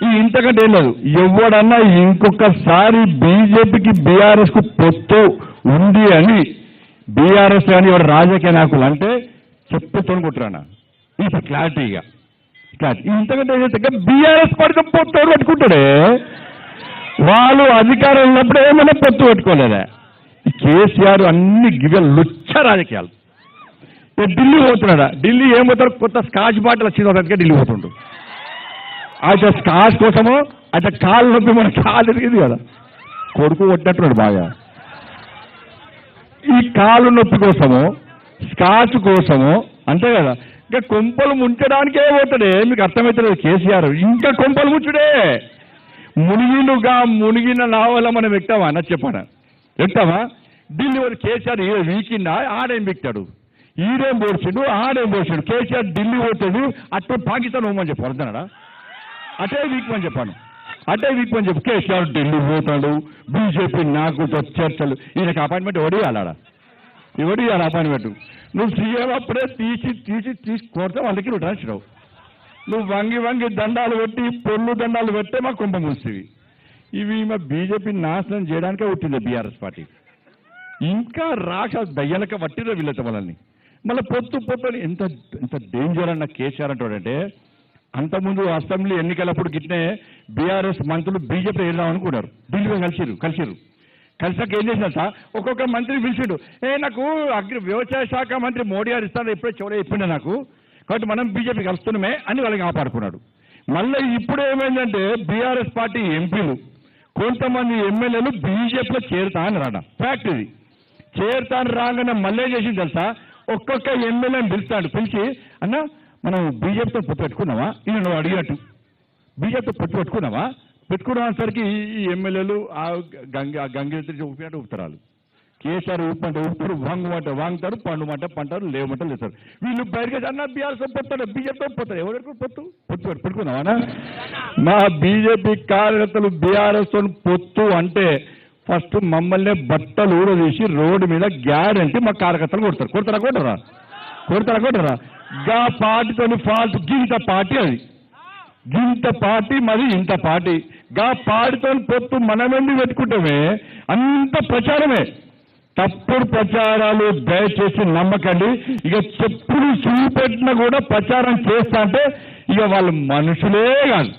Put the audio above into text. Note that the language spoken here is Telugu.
ఈ ఇంతకంటే ఏం లేదు. ఎవడన్నా ఇంకొకసారి బీజేపీకి బీఆర్ఎస్కు పొత్తు ఉంది అని బీఆర్ఎస్ కానీ ఎవరు రాజకీయ నాయకులు అంటే చెప్పుతోని కొట్టురానా ఇది క్లారిటీగా క్లారిటీ. ఇంతకంటే ఏదైతే బీఆర్ఎస్ పార్టీతో పొత్తు పెట్టుకుంటాడే వాళ్ళు అధికారం ఉన్నప్పుడు ఏమైనా పొత్తు పెట్టుకోలేదా? ఈ కేసీఆర్ అన్ని లుచ్చ రాజకీయాలు. ఢిల్లీ పోతున్నాడా? ఢిల్లీ ఏం పోతారు? కొత్త స్కాచ్ బాటిల్ వచ్చింది ఢిల్లీ పోతుండు. అయితే స్కాచ్ కోసము అయితే కాళ్ళు నొప్పి మన కాలు తిరిగింది కదా, కొడుకు కొట్టినట్టున్నాడు బాగా. ఈ కాలు నొప్పి కోసము స్కాచ్ కోసము అంతే కదా, ఇంకా కొంపలు ముంచడానికే పోతాడే. మీకు అర్థమవుతుంది కేసీఆర్ ఇంకా కొంపలు ముంచుడే. మునిగిన నావల మనం ఎక్కుతామా అన్న చెప్పాను, ఎక్కుతామా? ఢిల్లీ వాడు కేసీఆర్ వీకిండా ఆడేం బిక్తాడు, ఈడేం పోడ్చాడు ఆడేం పోడ్చాడు. కేసీఆర్ ఢిల్లీ పోతాడు అటు పాకిస్తాన్ పోమని చెప్పారు అర్థనాడా, అటే వీక్మని చెప్పాను, అటే వీక్మని చెప్పు. కేసీఆర్ ఢిల్లీ పోతాడు, బీజేపీ నాకు చర్చలు. ఈయనకి అపాయింట్మెంట్ ఎవడు ఇవ్వాలా? ఎవడు ఇవ్వాలి అపాయింట్మెంట్? నువ్వు సీఎం అప్పుడే తీసి కొడితే వాళ్ళకి నువ్వు రాసిరావు. నువ్వు వంగి దండాలు పెట్టి పొల్లు దండాలు పెట్టే మా కుంభం మూసేవి. ఇవి మా బీజేపీ నాశనం చేయడానికే పుట్టింది బీఆర్ఎస్ పార్టీ. ఇంకా రాక దయ్యాలక పట్టిరే వీళ్ళతో వాళ్ళని. మళ్ళీ పొత్తు ఎంత ఎంత డేంజర్ అన్న కేసీఆర్ అంటాడంటే, అంతకుముందు అసెంబ్లీ ఎన్నికలప్పుడు గిట్నే బీఆర్ఎస్ మంత్రులు బీజేపీ వెళ్దాం అనుకున్నారు. ఢిల్లీలో కలిసిరు. కలిసాక ఏం చేసినట్ట ఒక్కొక్క మంత్రి పిలిచిండు, నాకు వ్యవసాయ శాఖ మంత్రి మోడీ గారు ఇస్తాను ఎప్పుడే చెవుడే చెప్పిండే నాకు, కాబట్టి మనం బీజేపీ కలుస్తున్నామే అని వాళ్ళకి కాపాడుకున్నాడు. మళ్ళీ ఇప్పుడు ఏమైందంటే బీఆర్ఎస్ పార్టీ ఎంపీలు కొంతమంది ఎమ్మెల్యేలు బీజేపీలో చేరుతా అని రాడా ఫ్యాక్ట్. ఇది చేరుతాను రాగానే మళ్ళీ ఏం చేసింది తెలుసా, ఒక్కొక్క ఎమ్మెల్యేని పిలిచి అన్న మనం బీజేపీతో పొత్తు పెట్టుకున్నావా, ఈయన నువ్వు అడిగినట్టు బీజేపీతో పొత్తు పెట్టుకునేసరికి ఈ ఎమ్మెల్యేలు ఆ గంగెత్తి ఊపినట్టు ఊపుతారు. కేసీఆర్ ఊపంటే ఊపుతారు, వాంగుతారు, పంటారు, లేవమంటే లేస్తారు. వీళ్ళు బయటకు అన్న బీఆర్ఎస్ పొత్తాడు, బీజేపీతో పొత్తాడు. ఎవరు పొత్తు పెట్టుకున్నావా? మా బీజేపీ కార్యకర్తలు బీఆర్ఎస్ పొత్తు అంటే ఫస్ట్ మమ్మల్ని బట్టలు ఊడదీసి రోడ్డు మీద గ్యారంటీ మా కార్యకర్తలు కొడతారా? గా పార్టీతోని ఫాల్ట్ గీత పార్టీ, అది గింత పార్టీ మరి ఇంత పార్టీ. గా పార్టీతో పొత్తు మనమెండి పెట్టుకుంటామే, అంత ప్రచారమే, తప్పుడు ప్రచారాలు దయచేసి నమ్మకండి. ఇక చెప్పులు చూపెట్టినా కూడా ప్రచారం చేస్తా అంటే ఇక వాళ్ళు మనుషులే కాదు.